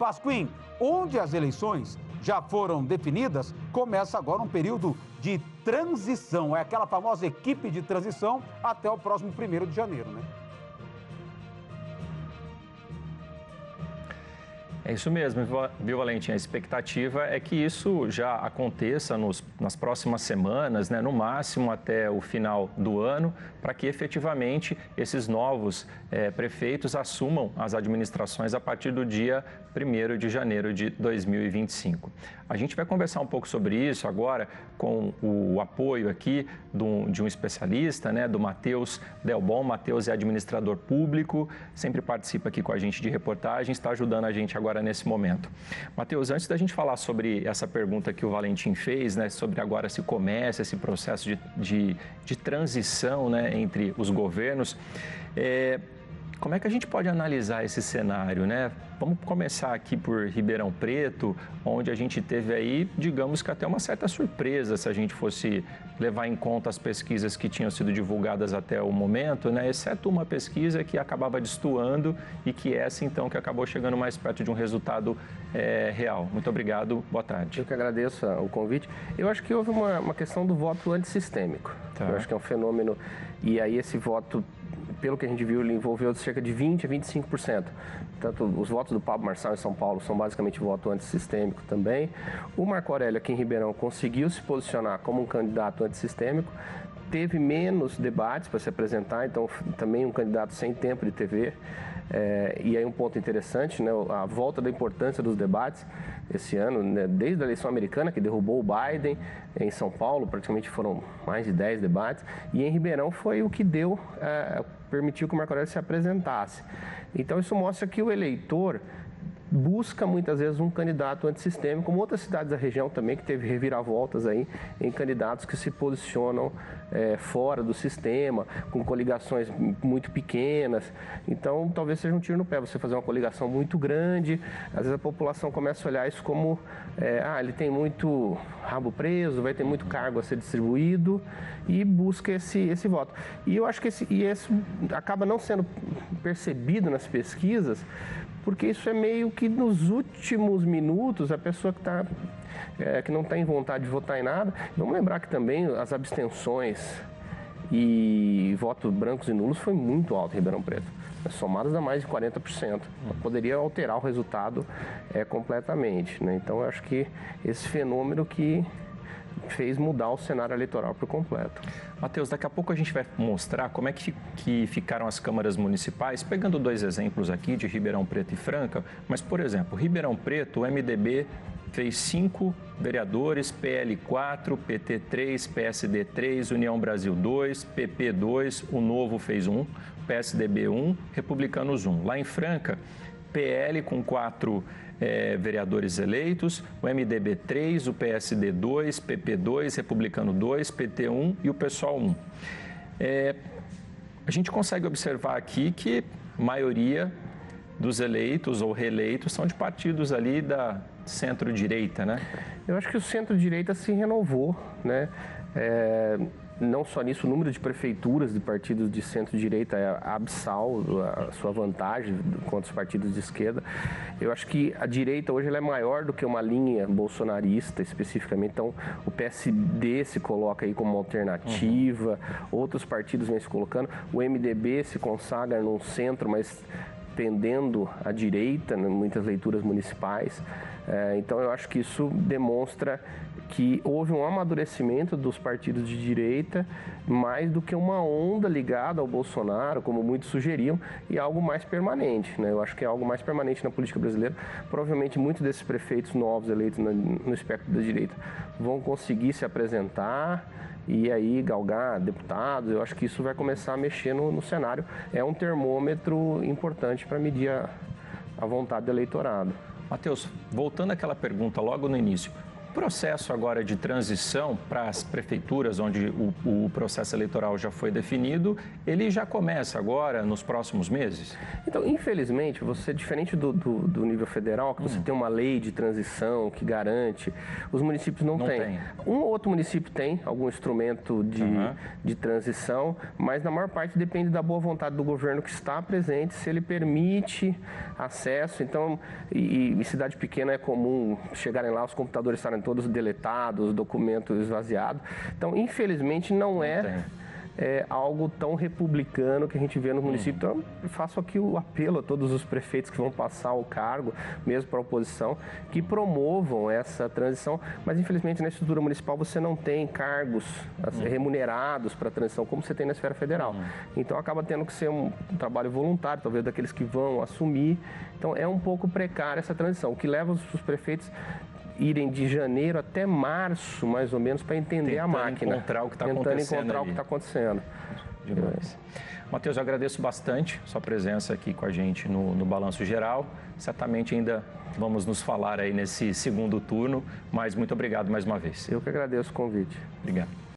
Pasquim, onde as eleições já foram definidas, começa agora um período de transição. É aquela famosa equipe de transição até o próximo 1º de janeiro, né? É isso mesmo, viu, Valentim? A expectativa é que isso já aconteça nas próximas semanas, né? No máximo até o final do ano, para que efetivamente esses novos prefeitos assumam as administrações a partir do dia 1º de janeiro de 2025. A gente vai conversar um pouco sobre isso agora com o apoio aqui de um especialista, né, do Matheus Delbon. Matheus é administrador público, sempre participa aqui com a gente de reportagem, está ajudando a gente agora nesse momento. Matheus, antes da gente falar sobre essa pergunta que o Valentim fez, né, sobre agora se começa esse processo de transição, né, entre os governos, como é que a gente pode analisar esse cenário, né? Vamos começar aqui por Ribeirão Preto, onde a gente teve aí, digamos que até uma certa surpresa, se a gente fosse levar em conta as pesquisas que tinham sido divulgadas até o momento, né? Exceto uma pesquisa que acabava destoando e que essa, então, que acabou chegando mais perto de um resultado real. Muito obrigado, boa tarde. Eu que agradeço o convite. Eu acho que houve uma questão do voto antissistêmico. Tá. Eu acho que é um fenômeno, e aí esse voto, pelo que a gente viu, ele envolveu cerca de 20% a 25%. Tanto os votos do Pablo Marçal em São Paulo são basicamente voto antissistêmico também. O Marco Aurélio aqui em Ribeirão conseguiu se posicionar como um candidato antissistêmico, teve menos debates para se apresentar, então também um candidato sem tempo de TV. E aí um ponto interessante, né, a volta da importância dos debates esse ano, né, desde a eleição americana, que derrubou o Biden, em São Paulo praticamente foram mais de 10 debates, e em Ribeirão foi o que permitiu que o Marco Aurélio se apresentasse. Então isso mostra que o eleitor busca muitas vezes um candidato antissistêmico, como outras cidades da região também, que teve reviravoltas aí em candidatos que se posicionam fora do sistema, com coligações muito pequenas. Então, talvez seja um tiro no pé você fazer uma coligação muito grande. Às vezes a população começa a olhar isso como, ele tem muito rabo preso, vai ter muito cargo a ser distribuído, e busca esse voto. E eu acho que esse acaba não sendo percebido nas pesquisas, porque isso é meio que nos últimos minutos, a pessoa que não tem vontade de votar em nada. Vamos lembrar que também as abstenções e votos brancos e nulos foi muito alto em Ribeirão Preto, somadas a mais de 40%. Poderia alterar o resultado completamente, né? Então, eu acho que esse fenômeno que fez mudar o cenário eleitoral por completo. Matheus, daqui a pouco a gente vai mostrar como é que ficaram as câmaras municipais, pegando 2 exemplos aqui de Ribeirão Preto e Franca, mas, por exemplo, Ribeirão Preto, o MDB fez 5 vereadores, PL 4, PT 3, PSD 3, União Brasil 2, PP 2, o Novo fez 1, PSDB 1, Republicanos 1. Lá em Franca, PL com 4 vereadores eleitos, o MDB 3, o PSD 2, PP 2, Republicano 2, PT 1 e o PSOL 1. A gente consegue observar aqui que a maioria dos eleitos ou reeleitos são de partidos ali da centro-direita, né? Eu acho que o centro-direita se renovou, né? Não só nisso, o número de prefeituras de partidos de centro-direita é abissal, a sua vantagem contra os partidos de esquerda. Eu acho que a direita hoje ela é maior do que uma linha bolsonarista especificamente, então o PSD se coloca aí como uma alternativa, outros partidos vêm se colocando, o MDB se consagra num centro, mas tendendo à direita, em muitas leituras municipais. Então eu acho que isso demonstra que houve um amadurecimento dos partidos de direita, mais do que uma onda ligada ao Bolsonaro, como muitos sugeriam, e algo mais permanente, né? Eu acho que é algo mais permanente na política brasileira. Provavelmente muitos desses prefeitos novos eleitos no espectro da direita vão conseguir se apresentar e aí galgar deputados. Eu acho que isso vai começar a mexer no cenário. É um termômetro importante para medir a vontade do eleitorado. Matheus, voltando àquela pergunta logo no início, processo agora de transição para as prefeituras, onde o processo eleitoral já foi definido, ele já começa agora nos próximos meses? Então, infelizmente, você, diferente do nível federal, que você tem uma lei de transição que garante, os municípios não têm. Um ou outro município tem algum instrumento de transição, mas na maior parte depende da boa vontade do governo que está presente, se ele permite acesso. Então, em cidade pequena é comum chegarem lá, os computadores estarem todos deletados, documentos esvaziados. Então, infelizmente, não é algo tão republicano que a gente vê no município. Então, eu faço aqui o apelo a todos os prefeitos que vão passar o cargo, mesmo para a oposição, que promovam essa transição. Mas, infelizmente, na estrutura municipal você não tem cargos remunerados para a transição, como você tem na esfera federal. Então, acaba tendo que ser um trabalho voluntário, talvez daqueles que vão assumir. Então, é um pouco precária essa transição, o que leva os prefeitos irem de janeiro até março, mais ou menos, para entender a máquina. Encontrar o que está acontecendo. Tentando encontrar o que está acontecendo. Demais. Matheus, eu agradeço bastante sua presença aqui com a gente no Balanço Geral. Certamente ainda vamos nos falar aí nesse segundo turno, mas muito obrigado mais uma vez. Eu que agradeço o convite. Obrigado.